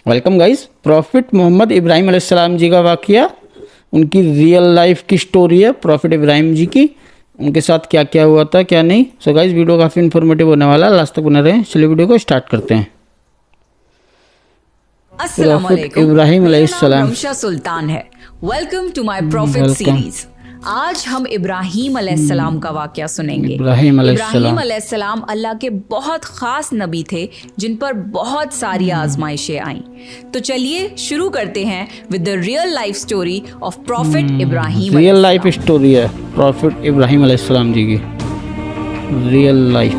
Welcome guys. Prophet Mohammad Ibrahim अलैहिस्सलाम जी का वाक़या, उनकी रियल लाइफ की स्टोरी है प्रॉफिट इब्राहिम जी की। उनके साथ क्या क्या हुआ था क्या नहीं। सो गाइस वीडियो काफ़ी इन्फॉर्मेटिव होने वाला है, लास्ट तक बने रहें। चलिए वीडियो को स्टार्ट करते हैं। अस्सलामुअलैकुम, इब्राहिम मेरा नाम अलैहिस्सलाम। रमशा सुल्तान है। Welcome to my prophet welcome. Series. आज हम इब्राहिम अलैहिस्सलाम का वाकया सुनेंगे। इब्राहिम अलैहिस्सलाम। इब्राहिम अलैहिस्सलाम अल्लाह के बहुत खास नबी थे जिन पर बहुत सारी आजमाइशें आईं। तो चलिए शुरू करते हैं with the real life story of profit Ibrahim. Real life story है प्रॉफिट इब्राहिम अलैहिस्सलाम जी की, रियल लाइफ।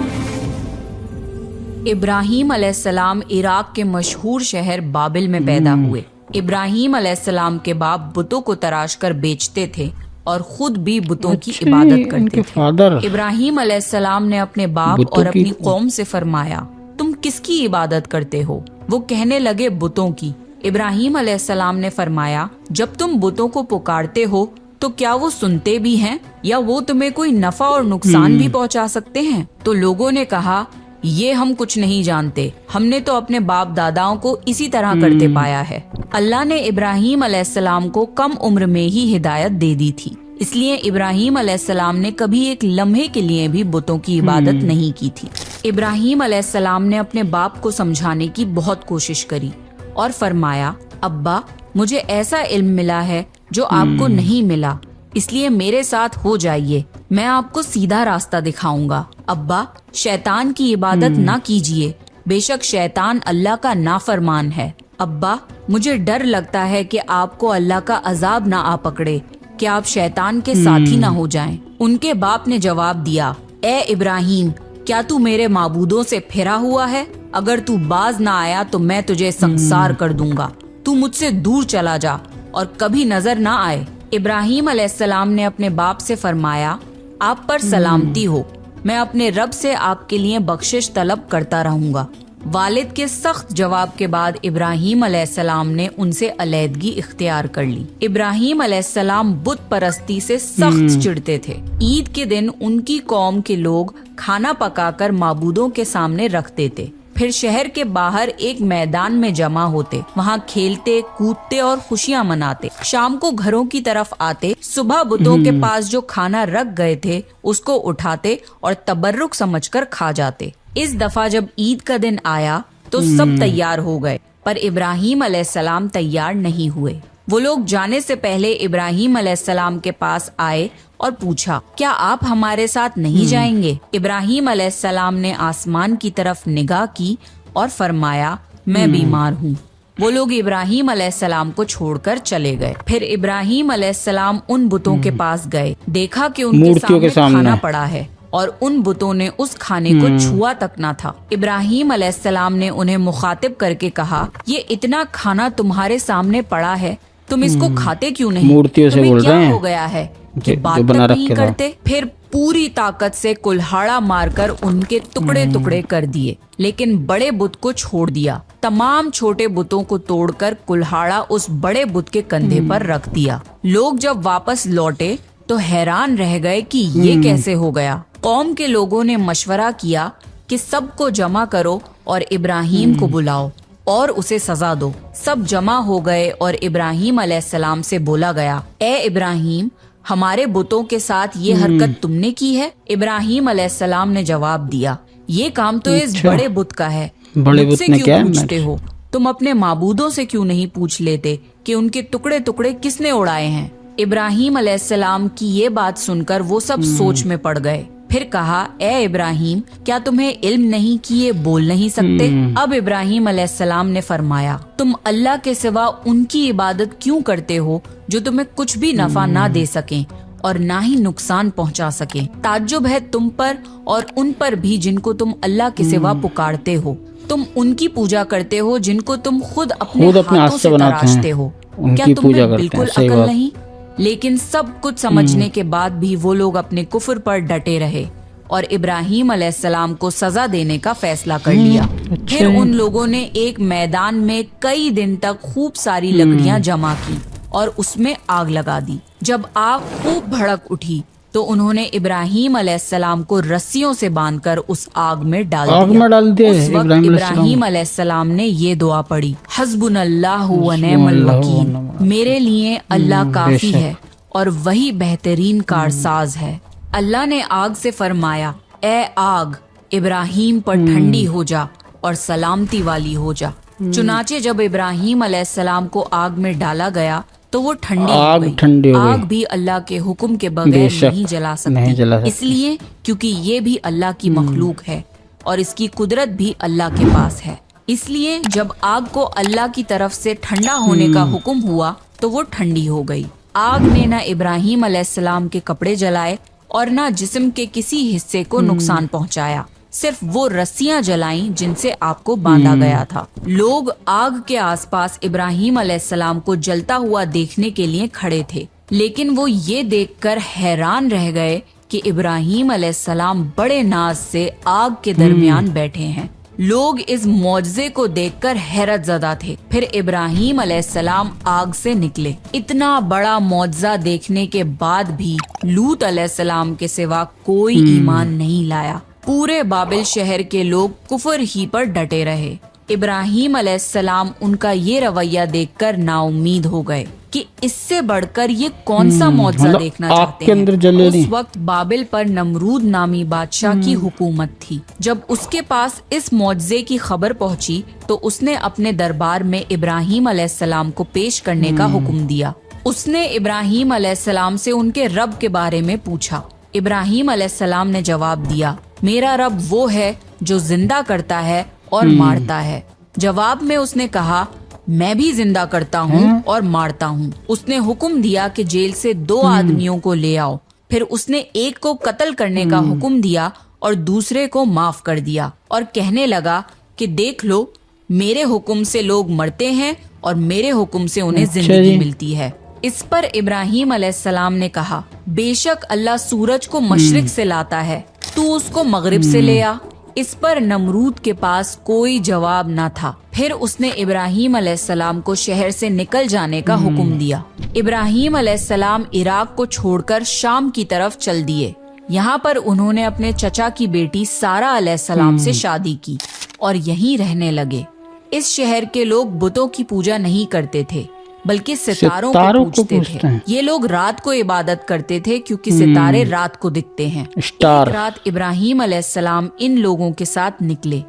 इब्राहिम अलैहिस्सलाम इराक के मशहूर शहर बाबिल में पैदा हुए। इब्राहिम अलैहिस्सलाम के बाप बुतों को तराश कर बेचते थे और खुद भी बुतों की इबादत करते थे। फादर इब्राहिम अलैहिस्सलाम ने अपने बाप और अपनी कौम से फरमाया, तुम किसकी इबादत करते हो? वो कहने लगे, बुतों की। इब्राहिम अलैहिस्सलाम ने फरमाया, जब तुम बुतों को पुकारते हो तो क्या वो सुनते भी हैं या वो तुम्हें कोई नफा और नुकसान भी पहुंचा सकते हैं? तो लोगों ने कहा, ये हम कुछ नहीं जानते, हमने तो अपने बाप दादाओं को इसी तरह करते पाया है। अल्लाह ने इब्राहिम अलैहिस्सलाम को कम उम्र में ही हिदायत दे दी थी, इसलिए इब्राहिम अलैहिस्सलाम ने कभी एक लम्हे के लिए भी बुतों की इबादत नहीं की थी। इब्राहिम अलैहिस्सलाम ने अपने बाप को समझाने की बहुत कोशिश करी और फरमाया, अब्बा मुझे ऐसा इल्म मिला है जो आपको नहीं मिला, इसलिए मेरे साथ हो जाइए, मैं आपको सीधा रास्ता दिखाऊंगा। अब्बा शैतान की इबादत ना कीजिए, बेशक शैतान अल्लाह का नाफरमान है। अब्बा मुझे डर लगता है कि आपको अल्लाह का अजाब ना आ पकड़े, कि आप शैतान के साथी ना हो जाएं। उनके बाप ने जवाब दिया, ए इब्राहिम, क्या तू मेरे माबूदों से फिरा हुआ है? अगर तू बाज ना आया तो मैं तुझे संसार कर दूंगा। तू मुझसे दूर चला जा और कभी नजर ना आए। इब्राहिम अलैहिस्सलाम ने अपने बाप से फरमाया, आप पर सलामती हो, मैं अपने रब से आपके लिए बख्शिश तलब करता रहूंगा। वालिद के सख्त जवाब के बाद इब्राहिम अलैहिस्सलाम ने उनसे अलैदगी इख्तियार कर ली। इब्राहिम अलैहिस्सलाम बुत परस्ती से सख्त चिढ़ते थे। ईद के दिन उनकी कौम के लोग खाना पकाकर माबूदों के सामने रखते थे, फिर शहर के बाहर एक मैदान में जमा होते, वहाँ खेलते कूदते और खुशियाँ मनाते। शाम को घरों की तरफ आते, सुबह बुतों के पास जो खाना रख गए थे उसको उठाते और तबर्रुक समझकर खा जाते। इस दफा जब ईद का दिन आया तो सब तैयार हो गए, पर इब्राहिम अलैहिस्सलाम तैयार नहीं हुए। वो लोग जाने से पहले इब्राहिम अलैहिस्सलाम के पास आए और पूछा, क्या आप हमारे साथ नहीं जाएंगे? इब्राहिम अलैहिस्सलाम ने आसमान की तरफ निगाह की और फरमाया, मैं बीमार हूँ। वो लोग इब्राहिम अलैहिस्सलाम को छोड़कर चले गए। फिर इब्राहिम अलैहिस्सलाम उन बुतों के पास गए, देखा कि उनके सामने खाना पड़ा है और उन बुतों ने उस खाने को छुआ तक ना था। इब्राहिम अलैहिस्सलाम ने उन्हें मुखातिब करके कहा, ये इतना खाना तुम्हारे सामने पड़ा है, तुम इसको खाते क्यों नहीं? मूर्तियों से बोल रहे हैं, हो गया है कि बात तक नहीं करते? फिर पूरी ताकत से कुल्हाड़ा मारकर उनके टुकड़े टुकड़े कर दिए, लेकिन बड़े बुत को छोड़ दिया। तमाम छोटे बुतों को तोड़कर कुल्हाड़ा उस बड़े बुत के कंधे पर रख दिया। लोग जब वापस लौटे तो हैरान रह गए कि ये कैसे हो गया। कौम के लोगों ने मशवरा किया कि सबको जमा करो और इब्राहिम को बुलाओ और उसे सजा दो। सब जमा हो गए और इब्राहिम अलैहिस्सलाम से बोला गया, ए इब्राहिम, हमारे बुतों के साथ ये हरकत तुमने की है? इब्राहिम अलैहिस्सलाम ने जवाब दिया, ये काम तो इस बड़े बुत का है, मुझसे क्यों पूछते हो? तुम अपने माबूदों से क्यों नहीं पूछ लेते कि उनके टुकड़े टुकड़े किसने उड़ाए हैं? इब्राहिम अलैहिस्सलाम की ये बात सुनकर वो सब सोच में पड़ गए। फिर कहा, ए इब्राहिम, क्या तुम्हें इल्म नहीं कि ये बोल नहीं सकते? अब इब्राहिम अलैहिस्सलाम ने फरमाया, तुम अल्लाह के सिवा उनकी इबादत क्यों करते हो जो तुम्हें कुछ भी नफा ना दे सकें और ना ही नुकसान पहुंचा सकें? ताज्जुब है तुम पर और उन पर भी जिनको तुम अल्लाह के सिवा पुकारते हो। तुम उनकी पूजा करते हो जिनको तुम खुद अपने हाथों से तराशते हो। क्या तुम्हें बिल्कुल अकल नहीं? लेकिन सब कुछ समझने के बाद भी वो लोग अपने कुफ्र पर डटे रहे और इब्राहिम अलैहिस्सलाम को सजा देने का फैसला कर लिया। फिर उन लोगों ने एक मैदान में कई दिन तक खूब सारी लकड़ियां जमा की और उसमें आग लगा दी। जब आग खूब भड़क उठी तो तो उन्होंने इब्राहीम अलैहिस्सलाम को रस्सियों से बांधकर उस आग में डाल आग दिया। में डाल दिया उस वक्त इब्राहीम इब्राहीम अलैहिस्सलाम ने ये दुआ पढ़ी, हस्बुनल्लाहु व निअमल वकील, मेरे लिए अल्लाह काफी है और वही बेहतरीन कारसाज है। अल्लाह ने आग से फरमाया, ए आग, इब्राहीम पर ठंडी हो जा और सलामती वाली हो जा। चुनाचे जब इब्राहीम अलैहिस्सलाम को आग में डाला गया तो वो ठंडी आग हो ठंडी गई। हो गई। आग भी अल्लाह के हुक्म के बगैर बेशक नहीं जला नहीं जला सकती, सकती। इसलिए क्योंकि ये भी अल्लाह की मखलूक है और इसकी कुदरत भी अल्लाह के पास है। इसलिए जब आग को अल्लाह की तरफ से ठंडा होने का हुक्म हुआ तो वो ठंडी हो गई। आग ने न इब्राहीम अलैहिस्सलाम के कपड़े जलाए और न जिस्म के किसी हिस्से को नुकसान पहुंचाया, सिर्फ वो रस्सियां जलाईं जिनसे आपको बांधा गया था। लोग आग के आसपास इब्राहीम अलैहिस्सलाम को जलता हुआ देखने के लिए खड़े थे, लेकिन वो ये देखकर हैरान रह गए कि इब्राहीम अलैहिस्सलाम बड़े नाज से आग के दरमियान बैठे हैं। लोग इस मौजज़े को देखकर हैरत ज़दा थे। फिर इब्राहीम अलैहिस्सलाम आग से निकले। इतना बड़ा मौजज़ा देखने के बाद भी लूत अलैहिस्सलाम के सिवा कोई ईमान नहीं लाया। पूरे बाबिल शहर के लोग कुफर ही पर डटे रहे। इब्राहीम अलैहिस्सलाम उनका ये रवैया देखकर नाउम्मीद हो गए कि इससे बढ़कर ये कौन सा मौजज़ा मतलब देखना आग चाहते के अंदर जले हैं। नहीं। उस वक्त बाबिल पर नमरूद नामी बादशाह की हुकूमत थी। जब उसके पास इस मौजज़े की खबर पहुंची तो उसने अपने दरबार में इब्राहीम अलैहिस्सलाम को पेश करने का हुक्म दिया। उसने इब्राहीम अलैहिस्सलाम से उनके रब के बारे में पूछा। इब्राहीम अलैहिस्सलाम ने जवाब दिया, मेरा रब वो है जो जिंदा करता है और मारता है। जवाब में उसने कहा, मैं भी जिंदा करता हूँ और मारता हूँ। उसने हुक्म दिया कि जेल से 2 आदमियों को ले आओ। फिर उसने एक को कत्ल करने का हुक्म दिया और दूसरे को माफ कर दिया और कहने लगा कि देख लो, मेरे हुक्म से लोग मरते हैं और मेरे हुक्म से उन्हें जिंदगी मिलती है। इस पर इब्राहीम अलैहिस्सलाम ने कहा, बेशक अल्लाह सूरज को मशरिक से लाता है, तू उसको मगरिब से ले आ। इस पर नमरूद के पास कोई जवाब न था। फिर उसने इब्राहीम अलैहिस्सलाम को शहर से निकल जाने का हुक्म दिया। इब्राहीम अलैहिस्सलाम इराक को छोड़कर शाम की तरफ चल दिए। यहाँ पर उन्होंने अपने चचा की बेटी सारा अलैहिस्सलाम से शादी की और यहीं रहने लगे। इस शहर के लोग बुतों की पूजा नहीं करते थे, बल्कि सितारों को पूजते थे। ये लोग रात को इबादत करते थे क्योंकि सितारे रात को दिखते हैं। एक रात इब्राहीम अलैहिस्सलाम इन लोगों के साथ निकले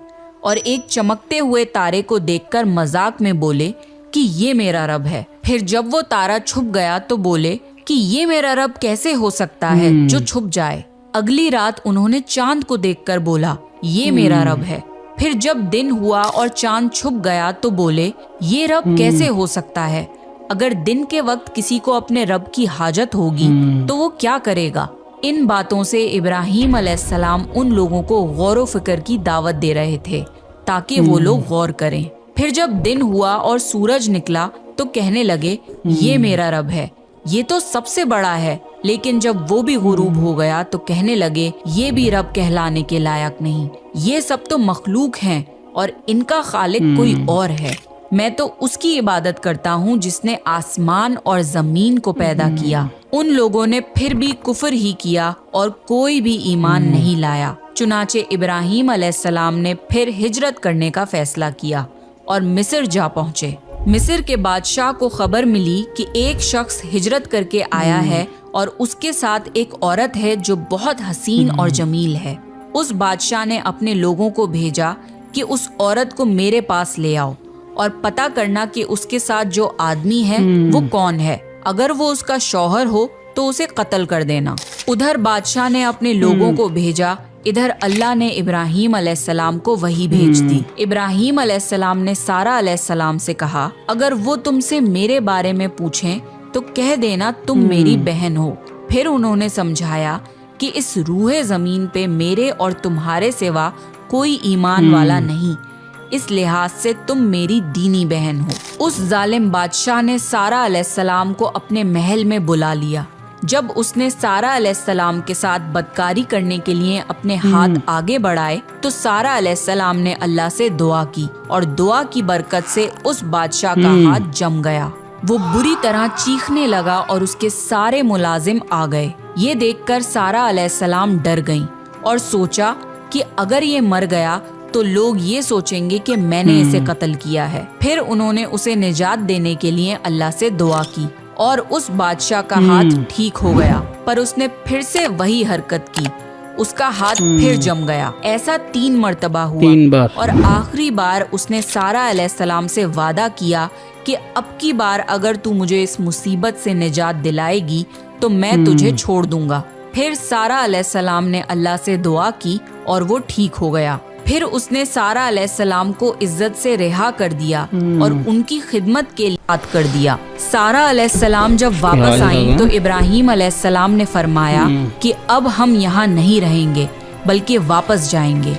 और एक चमकते हुए तारे को देखकर मजाक में बोले कि ये मेरा रब है। फिर जब वो तारा छुप गया तो बोले कि ये मेरा रब कैसे हो सकता है जो छुप जाए। अगली रात उन्होंने चांद को देखकर बोला, ये मेरा रब है। फिर जब दिन हुआ और चांद छुप गया तो बोले, ये रब कैसे हो सकता है। अगर दिन के वक्त किसी को अपने रब की हाजत होगी तो वो क्या करेगा। इन बातों से इब्राहीम अलैहिस्सलाम उन लोगों को गौर व फिक्र की दावत दे रहे थे ताकि वो लोग गौर करें। फिर जब दिन हुआ और सूरज निकला तो कहने लगे, ये मेरा रब है, ये तो सबसे बड़ा है। लेकिन जब वो भी गुरूब हो गया तो कहने लगे, ये भी रब कहलाने के लायक नहीं, ये सब तो मखलूक हैं और इनका खालिक कोई और है। मैं तो उसकी इबादत करता हूँ जिसने आसमान और जमीन को पैदा किया। उन लोगों ने फिर भी कुफर ही किया और कोई भी ईमान नहीं लाया। चुनाचे इब्राहीम अलैहिस्सलाम ने फिर हिजरत करने का फैसला किया और मिस्र जा पहुँचे। मिस्र के बादशाह को खबर मिली कि एक शख्स हिजरत करके आया है और उसके साथ एक औरत है जो बहुत हसीन और जमील है। उस बादशाह ने अपने लोगों को भेजा कि उस औरत को मेरे पास ले आओ और पता करना कि उसके साथ जो आदमी है वो कौन है। अगर वो उसका शौहर हो तो उसे कत्ल कर देना। उधर बादशाह ने अपने लोगों को भेजा, इधर अल्लाह ने इब्राहीम अलैहिस्सलाम को वही भेज दी। इब्राहीम अलैहिस्सलाम ने सारा अलैहिस्सलाम से कहा, अगर वो तुमसे मेरे बारे में पूछें तो कह देना तुम मेरी बहन हो। फिर उन्होंने समझाया कि इस रूहे जमीन पे मेरे और तुम्हारे सिवा कोई ईमान वाला नहीं, इस लिहाज से तुम मेरी दीनी बहन हो। उस जालिम बादशाह ने सारा अलैहिस्सलाम को अपने महल में बुला लिया। जब उसने सारा अलैहिस्सलाम के साथ बदकारी करने के लिए अपने हाथ आगे बढ़ाए तो सारा अलैहिस्सलाम ने अल्लाह से दुआ की और दुआ की बरकत से उस बादशाह का हाथ जम गया। वो बुरी तरह चीखने लगा और उसके सारे मुलाजिम आ गए। یہ دیکھ کر سارہ علیہ السلام ڈر گئیں اور سوچا کہ اگر یہ مر گیا تو لوگ یہ سوچیں گے کہ میں نے اسے قتل کیا ہے۔ پھر انہوں نے اسے نجات دینے کے لیے اللہ سے دعا کی اور اس بادشاہ کا ہاتھ ٹھیک ہو گیا، پر اس نے پھر سے وہی حرکت کی، اس کا ہاتھ پھر جم گیا۔ ایسا 3 مرتبہ ہوا اور آخری بار اس نے سارہ علیہ السلام سے وعدہ کیا کہ اب کی بار اگر تو مجھے اس مصیبت سے نجات دلائے گی تو میں تجھے چھوڑ دوں گا۔ پھر سارہ علیہ السلام نے اللہ سے دعا کی اور وہ ٹھیک ہو گیا۔ پھر اس نے سارہ علیہ السلام کو عزت سے رہا کر دیا اور ان کی خدمت کے لیے یاد کر دیا۔ سارہ علیہ السلام جب واپس آئیں تو ابراہیم علیہ السلام نے فرمایا کہ اب ہم یہاں نہیں رہیں گے بلکہ واپس جائیں گے۔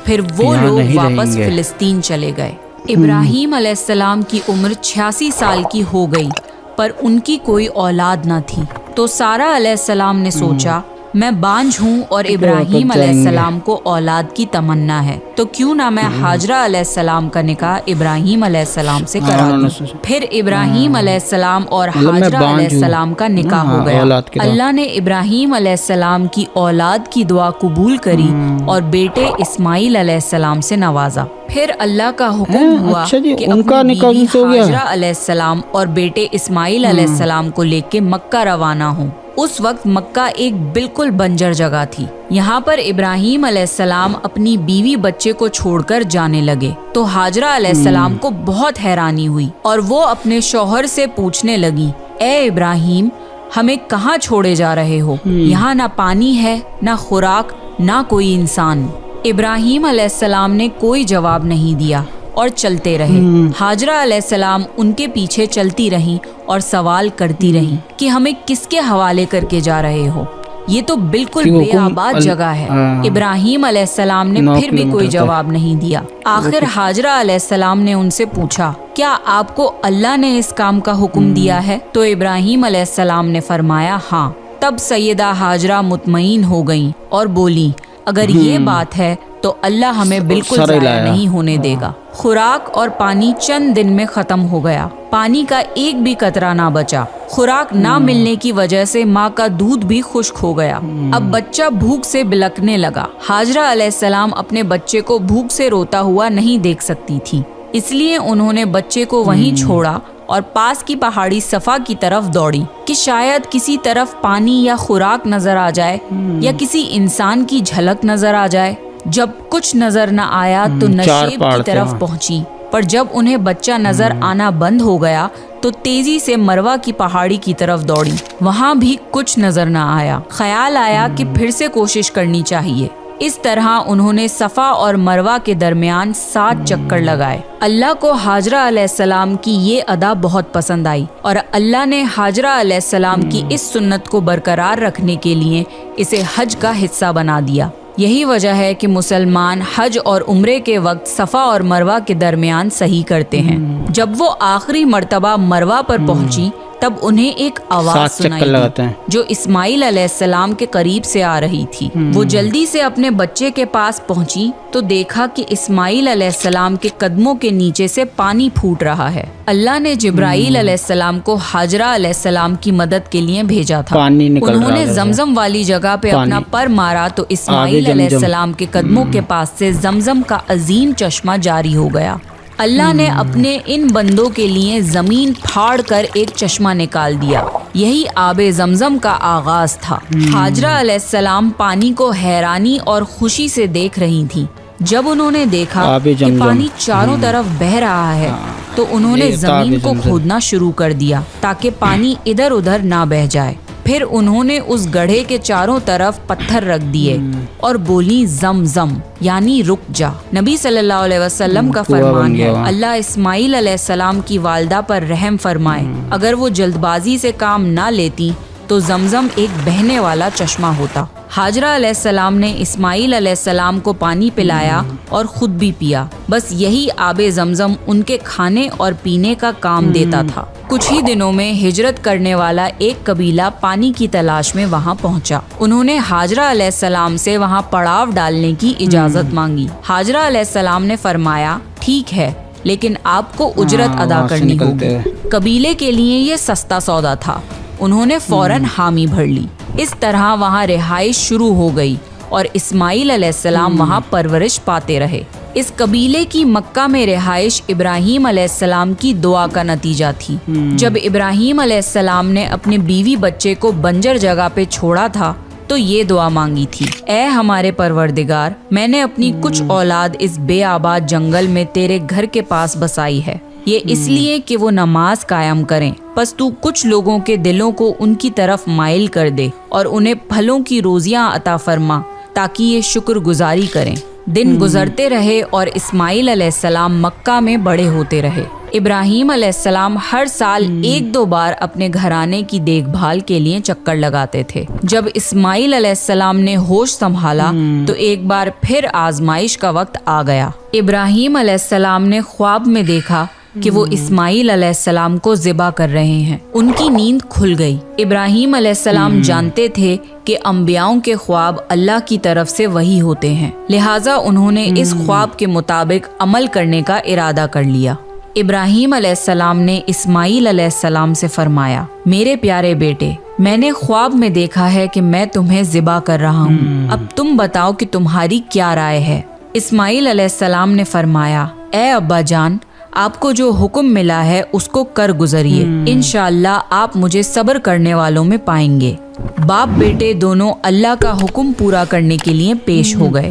پھر وہ لوگ واپس فلسطین چلے گئے۔ ابراہیم علیہ السلام کی عمر 86 سال کی ہو گئی، پر ان کی کوئی اولاد نہ تھی۔ تو سارہ علیہ السلام نے سوچا میں بانجھ ہوں اور ابراہیم علیہ السلام کو اولاد کی تمنا ہے، تو کیوں نہ میں ہاجرہ علیہ السلام کا نکاح ابراہیم علیہ السلام سے کرا دوں۔ پھر ابراہیم علیہ السلام اور ہاجرہ علیہ السلام کا نکاح ہو گیا۔ اللہ نے ابراہیم علیہ السلام کی اولاد کی دعا قبول کری اور بیٹے اسماعیل علیہ السلام سے نوازا۔ پھر اللہ کا حکم ہوا کہ اپنی بیوی ہاجرہ علیہ السلام اور بیٹے اسماعیل علیہ السلام کو لے کے مکہ روانہ ہوں۔ اس وقت مکہ ایک بالکل بنجر جگہ تھی۔ یہاں پر ابراہیم علیہ السلام اپنی بیوی بچے کو چھوڑ کر جانے لگے تو ہاجرہ علیہ السلام کو بہت حیرانی ہوئی اور وہ اپنے شوہر سے پوچھنے لگی، اے ابراہیم، ہمیں کہاں چھوڑے جا رہے ہو؟ یہاں نہ پانی ہے، نہ خوراک، نہ کوئی انسان۔ ابراہیم علیہ السلام نے کوئی جواب نہیں دیا اور چلتے رہے۔ ہاجرہ علیہ السلام ان کے پیچھے چلتی رہیں اور سوال کرتی رہیں کہ ہمیں کس کے حوالے کر کے جا رہے ہو؟ یہ تو بالکل بے آباد جگہ ہے۔ ابراہیم علیہ السلام نے پھر بھی کوئی جواب نہیں دیا۔ آخر ہاجرہ علیہ السلام نے ان سے پوچھا، کیا آپ کو اللہ نے اس کام کا حکم دیا ہے؟ تو ابراہیم علیہ السلام نے فرمایا ہاں۔ تب سیدہ ہاجرہ مطمئن ہو گئیں اور بولی، اگر یہ بات ہے تو اللہ ہمیں بالکل ضائع نہیں ہونے دے گا۔ خوراک اور پانی چند دن میں ختم ہو گیا، پانی کا ایک بھی قطرہ نہ بچا۔ خوراک نہ ملنے کی وجہ سے ماں کا دودھ بھی خشک ہو گیا۔ اب بچہ بھوک سے بلکنے لگا۔ ہاجرہ علیہ السلام اپنے بچے کو بھوک سے روتا ہوا نہیں دیکھ سکتی تھی، اس لیے انہوں نے بچے کو وہیں چھوڑا اور پاس کی پہاڑی صفا کی طرف دوڑی کہ شاید کسی طرف پانی یا خوراک نظر آ جائے یا کسی انسان کی جھلک نظر آ جائے۔ جب کچھ نظر نہ آیا تو نشیب کی طرف پہنچی، پر جب انہیں بچہ نظر آنا بند ہو گیا تو تیزی سے مروہ کی پہاڑی کی طرف دوڑی، وہاں بھی کچھ نظر نہ آیا۔ خیال آیا کہ پھر سے کوشش کرنی چاہیے۔ اس طرح انہوں نے صفا اور مروہ کے درمیان 7 چکر لگائے۔ اللہ کو ہاجرہ علیہ السلام کی یہ ادا بہت پسند آئی اور اللہ نے ہاجرہ علیہ السلام کی اس سنت کو برقرار رکھنے کے لیے اسے حج کا حصہ بنا دیا۔ یہی وجہ ہے کہ مسلمان حج اور عمرے کے وقت صفا اور مروہ کے درمیان صحیح کرتے ہیں۔ جب وہ آخری مرتبہ مروہ پر پہنچی تب انہیں ایک آواز سنائی دی جو اسماعیل علیہ السلام کے قریب سے آ رہی تھی۔ وہ جلدی سے اپنے بچے کے پاس پہنچی تو دیکھا کہ اسماعیل علیہ السلام کے قدموں کے نیچے سے پانی پھوٹ رہا ہے۔ اللہ نے جبرائیل علیہ السلام کو ہاجرہ علیہ السلام کی مدد کے لیے بھیجا تھا۔ انہوں نے زمزم والی جگہ پہ اپنا پر مارا تو اسماعیل علیہ السلام کے قدموں کے پاس سے زمزم کا عظیم چشمہ جاری ہو گیا۔ اللہ نے اپنے ان بندوں کے لیے زمین پھاڑ کر ایک چشمہ نکال دیا، یہی آب زمزم کا آغاز تھا۔ ہاجرہ علیہ السلام پانی کو حیرانی اور خوشی سے دیکھ رہی تھیں۔ جب انہوں نے دیکھا کہ پانی چاروں طرف بہہ رہا ہے تو انہوں نے زمین کو کھودنا شروع کر دیا تاکہ پانی ادھر ادھر نہ بہہ جائے۔ پھر انہوں نے اس گڑھے کے چاروں طرف پتھر رکھ دیے اور بولی زم زم، یعنی رک جا۔ نبی صلی اللہ علیہ وسلم کا فرمان ہے، اللہ اسماعیل علیہ السلام کی والدہ پر رحم فرمائے، اگر وہ جلد بازی سے کام نہ لیتی تو زمزم ایک بہنے والا چشمہ ہوتا۔ ہاجرہ علیہ السلام نے اسماعیل علیہ السلام کو پانی پلایا اور خود بھی پیا، بس یہی آب زمزم ان کے کھانے اور پینے کا کام دیتا تھا۔ کچھ ہی دنوں میں ہجرت کرنے والا ایک قبیلہ پانی کی تلاش میں وہاں پہنچا۔ انہوں نے ہاجرہ علیہ السلام سے وہاں پڑاؤ ڈالنے کی اجازت مانگی۔ ہاجرہ علیہ السلام نے فرمایا، ٹھیک ہے، لیکن آپ کو اجرت ادا کرنی ہوگی۔ قبیلے کے لیے یہ سستا سودا تھا، انہوں نے فوراً حامی بھر لی۔ इस तरह वहाँ रिहाइश शुरू हो गई और इस्माइल अलैहिस्सलाम वहाँ परवरिश पाते रहे। इस कबीले की मक्का में रिहाइश इब्राहीम अलैहिस्सलाम की दुआ का नतीजा थी। जब इब्राहीम अलैहिस्सलाम ने अपने बीवी बच्चे को बंजर जगह पे छोड़ा था तो ये दुआ मांगी थी, ऐ हमारे परवरदिगार, मैंने अपनी कुछ औलाद इस बेआबाद जंगल में तेरे घर के पास बसाई है, ये इसलिए कि वो नमाज कायम करें। बस तू कुछ लोगों के दिलों को उनकी तरफ माइल कर दे और उन्हें फलों की रोजियां अता फरमा ताकि ये शुक्रगुजारी करें। दिन गुजरते रहे और इस्माइल अलैहिस्सलाम मक्का में बड़े होते रहे। इब्राहीम अलैहिस्सलाम हर साल 1-2 बार अपने घराने की देखभाल के लिए चक्कर लगाते थे। जब इस्माइल अलैहिस्सलाम ने होश संभाला तो एक बार फिर आजमाइश का वक्त आ गया। इब्राहीम अलैहिस्सलाम ने ख्वाब में देखा कि वो इस्माइल अलैहिस्सलाम को ज़िबा कर रहे हैं। उनकी नींद खुल गई। इब्राहीम अलैहिस्सलाम जानते थे कि अंबियाओं के ख्वाब अल्लाह की तरफ से वही होते हैं, लिहाजा उन्होंने इस ख्वाब के मुताबिक अमल करने का इरादा कर लिया। इब्राहीम अलैहिस्सलाम ने इस्माइल अलैहिस्सलाम से फरमाया, मेरे प्यारे बेटे, मैंने ख्वाब में देखा है कि मैं तुम्हें ज़िबा कर रहा हूँ, अब तुम बताओ कि तुम्हारी क्या राय है। इस्माइल अलैहिस्सलाम ने फरमाया, ए अब्बा जान, आपको जो हुक्म मिला है उसको कर गुजरिए, इंशाअल्लाह आप मुझे सब्र करने वालों में पाएंगे। बाप बेटे दोनों अल्लाह का हुक्म पूरा करने के लिए पेश हो गए।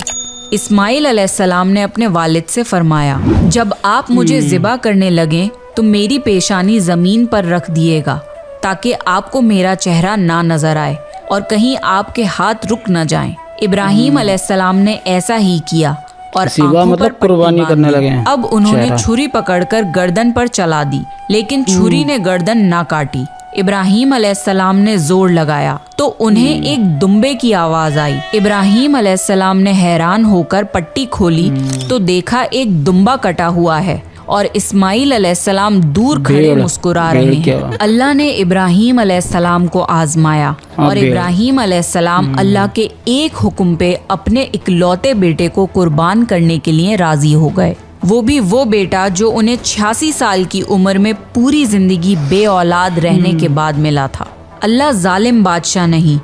इस्माइल अलैहिस्सलाम ने अपने वालिद से फरमाया, जब आप मुझे ज़िबा करने लगे तो मेरी पेशानी ज़मीन पर रख दिएगा ताकि आपको मेरा चेहरा ना नजर आए और कहीं आपके हाथ रुक न जाएं। इब्राहीम अलैहिस्सलाम ने ऐसा ही किया और आंखों पर कुर्बानी करने लगे। अब उन्होंने छुरी पकड़कर गर्दन पर चला दी, लेकिन छुरी ने गर्दन ना काटी। इब्राहीम अलैहिस्सलाम ने जोर लगाया तो उन्हें एक दुम्बे की आवाज आई। इब्राहीम अलैहिस्सलाम ने हैरान होकर पट्टी खोली तो देखा एक दुम्बा कटा हुआ है और इस्माइल अलैहिस्सलाम दूर खड़े मुस्कुरा रहे हैं। अल्लाह ने इब्राहीम अलैहिस्सलाम को आजमाया और इब्राहीम अलैहिस्सलाम अल्लाह के एक हुक्म पे अपने इकलौते बेटे को कुर्बान करने के लिए राजी हो गए। वो भी वो बेटा जो उन्हें 86 साल की उम्र में पूरी जिंदगी बे औलाद रहने के बाद मिला था। अल्लाह जालिम बादशाह नहीं।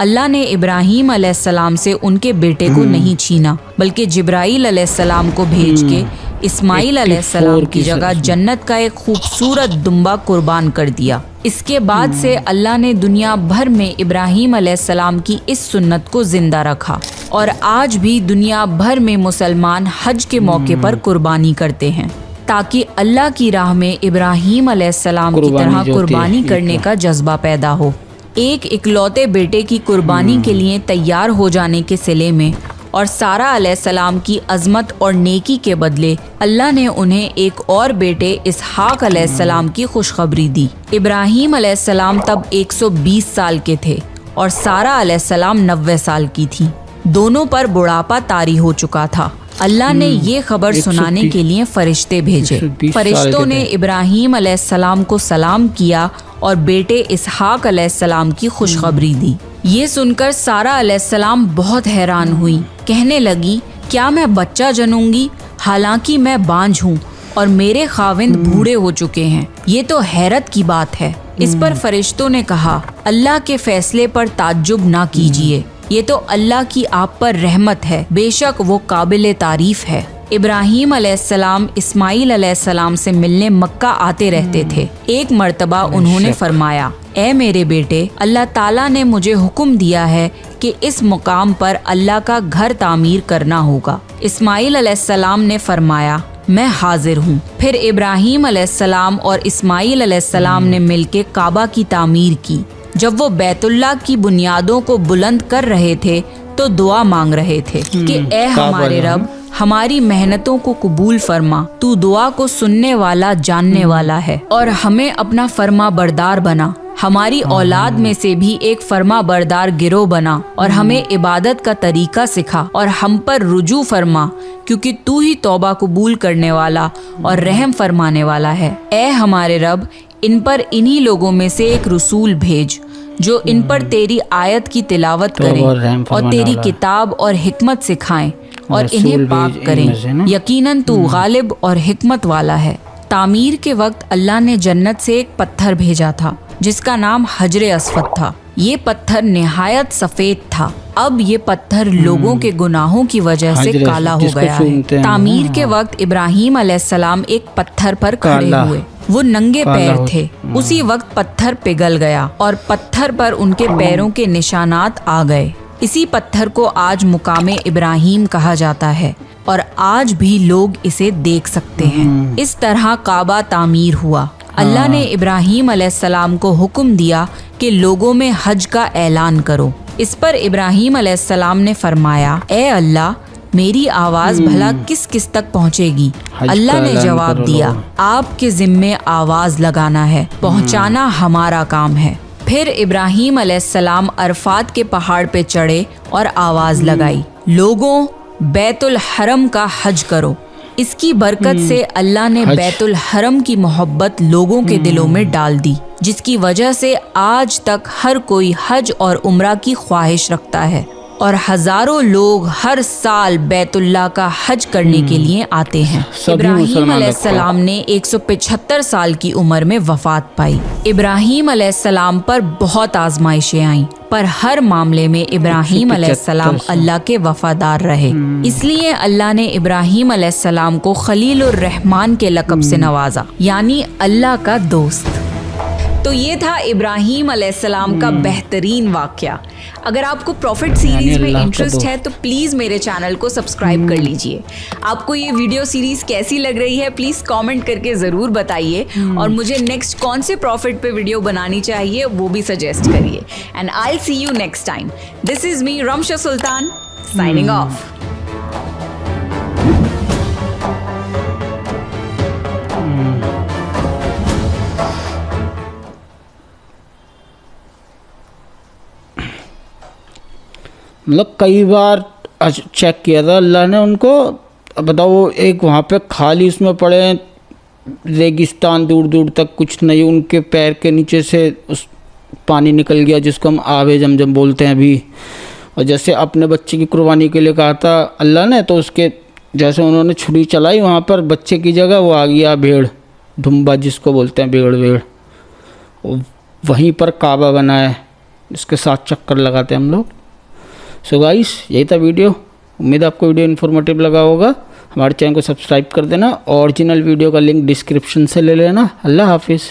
अल्लाह ने इब्राहीम अलैहिस्सलाम से उनके बेटे को नहीं छीना, बल्कि जिब्राईल अलैहिस्सलाम को भेज के इस्माइल अलैहिस्सलाम की जगह जन्नत का एक खूबसूरत दुम्बा कुर्बान कर दिया। इसके बाद से अल्लाह ने दुनिया भर में इब्राहीम अलैहिस्सलाम की इस सुन्नत को जिंदा रखा और आज भी दुनिया भर में मुसलमान हज के मौके पर कुर्बानी करते हैं ताकि अल्लाह की राह में इब्राहीम अलैहिस्सलाम की तरह कुर्बानी करने का जज्बा पैदा हो। एक इकलौते बेटे की कुर्बानी के लिए तैयार हो जाने के सिले में और सारा अलैहिस्सलाम की अजमत और नेकी के बदले अल्लाह ने उन्हें एक और बेटे इसहाक अलैहिस्सलाम की खुशखबरी दी। इब्राहीम अलैहिस्सलाम तब 120 साल के थे और सारा अलैहिस्सलाम 90 साल की थी। दोनों पर बुढ़ापा तारी हो चुका था। अल्लाह ने ये खबर सुनाने के लिए फरिश्ते भेजे। फरिश्तों ने इब्राहीम अलैहिस्सलाम को सलाम किया और बेटे इसहाक अलैहिस्सलाम की खुशखबरी दी। ये सुनकर सारा अलैहिस्सलाम बहुत हैरान हुई। कहने लगी, क्या मैं बच्चा जनूंगी? हालांकि मैं बांझ हूँ और मेरे खाविंद बूढ़े हो चुके हैं। ये तो हैरत की बात है। इस पर फरिश्तों ने कहा, अल्लाह के फैसले पर ताज्जुब ना कीजिए, ये तो अल्लाह की आप पर रहमत है, बेशक वो काबिल तारीफ है। इब्राहीम अलैहिस्सलाम इस्माइल अलैहिस्सलाम से मिलने मक्का आते रहते थे। एक मर्तबा उन्होंने फरमाया, ए मेरे बेटे, अल्लाह ताला ने मुझे हुक्म दिया है कि इस मुकाम पर अल्लाह का घर तामीर करना होगा। इस्माइल अलैहिस्सलाम ने फरमाया, मैं हाजिर हूँ। फिर इब्राहीम अलैहिस्सलाम और इस्माइल अलैहिस्सलाम ने मिलके काबा की तामीर की। जब वो बैतुल्लाह की बुनियादों को बुलंद कर रहे थे तो दुआ मांग रहे थे कि ए हमारे रब, हमारी मेहनतों को कबूल फरमा, तू दुआ को सुनने वाला जानने वाला है और हमें अपना फरमा बरदार बना। हमारी औलाद में से भी एक फरमा बरदार गिरोह बना और हमें इबादत का तरीका सिखा और हम पर रुजू फरमा, क्योंकि तू ही तौबा कबूल करने वाला और रहम फरमाने वाला है। ए हमारे रब, इन पर इन्हीं लोगों में से एक रसूल भेज जो इन पर तेरी आयत की तिलावत करें और तेरी किताब और हिकमत सिखाएं और इन्हें पाक करें। यकीनन तू गालिब और हिकमत वाला है। तामीर के वक्त अल्लाह ने जन्नत से एक पत्थर भेजा था जिसका नाम हजरे अस्वद था। ये पत्थर निहायत सफेद था। अब ये पत्थर लोगों के गुनाहों की वजह से काला हो गया है। तामीर के वक्त इब्राहीम अलैहिस्सलाम एक पत्थर पर खड़े हुए। वो नंगे पैर थे। उसी वक्त पत्थर पिघल गया और पत्थर पर उनके पैरों के निशानात आ गए। इसी पत्थर को आज मुकामे इब्राहीम कहा जाता है और आज भी लोग इसे देख सकते हैं। इस तरह काबा तामीर हुआ। अल्लाह ने इब्राहीम अलैहिस्सलाम को हुक्म दिया कि लोगों में हज का ऐलान करो। इस पर इब्राहीम अलैहिस्सलाम ने फरमाया, ए अल्लाह, मेरी आवाज भला किस किस तक पहुंचेगी? अल्लाह ने जवाब दिया, आपके जिम्मे आवाज लगाना है, पहुंचाना हमारा काम है। फिर इब्राहीम अलैहिस्सलाम अरफात के पहाड़ पे चढ़े और आवाज लगाई, लोगों, बैतुल हरम का हज करो। इसकी बरकत से अल्लाह ने बैतुल हरम की मोहब्बत लोगों के दिलों में डाल दी, जिसकी वजह से आज तक हर कोई हज और उम्रा की ख्वाहिश रखता है और हजारों लोग हर साल बैतुल्लाह का हज करने के लिए आते हैं। इब्राहीम अलैहिस्सलाम ने 175 साल की उम्र में वफात पाई। इब्राहीम अलैहिस्सलाम पर बहुत आजमाइशें आईं, पर हर मामले में इब्राहीम अलैहिस्सलाम अल्लाह के वफादार रहे। इसलिए अल्लाह ने इब्राहीम अलैहिस्सलाम को खलीलुर रहमान के लक़ब से नवाजा, यानी अल्लाह का दोस्त। तो ये था इब्राहीम अलैहिस्सलाम का बेहतरीन वाक़या। अगर आपको प्रॉफिट सीरीज में इंटरेस्ट है तो प्लीज़ मेरे चैनल को सब्सक्राइब कर लीजिए। आपको ये वीडियो सीरीज कैसी लग रही है प्लीज़ कमेंट करके ज़रूर बताइए और मुझे नेक्स्ट कौन से प्रॉफिट पे वीडियो बनानी चाहिए वो भी सजेस्ट करिए। And I will see you next time. This is me Ramsha Sultan signing off. मतलब कई बार चेक किया था अल्लाह ने उनको। अब बताओ, एक वहाँ पे खाली उसमें पड़े रेगिस्तान, दूर दूर तक कुछ नहीं, उनके पैर के नीचे से उस पानी निकल गया जिसको हम आबे जमजम बोलते हैं अभी। और जैसे अपने बच्चे की कुर्बानी के लिए कहा था अल्लाह ने, तो उसके जैसे उन्होंने छुरी चलाई वहाँ पर बच्चे की जगह वो आ गया भेड़, ढुम्बा जिसको बोलते हैं, भेड़। वहीं पर काबा बना है, इसके साथ चक्कर लगाते हैं हम लोग। सो गाइस, यही था वीडियो। उम्मीद आपको वीडियो इन्फॉर्मेटिव लगा होगा। हमारे चैनल को सब्सक्राइब कर देना। ओरिजिनल वीडियो का लिंक डिस्क्रिप्शन से ले लेना। अल्लाह हाफिज़।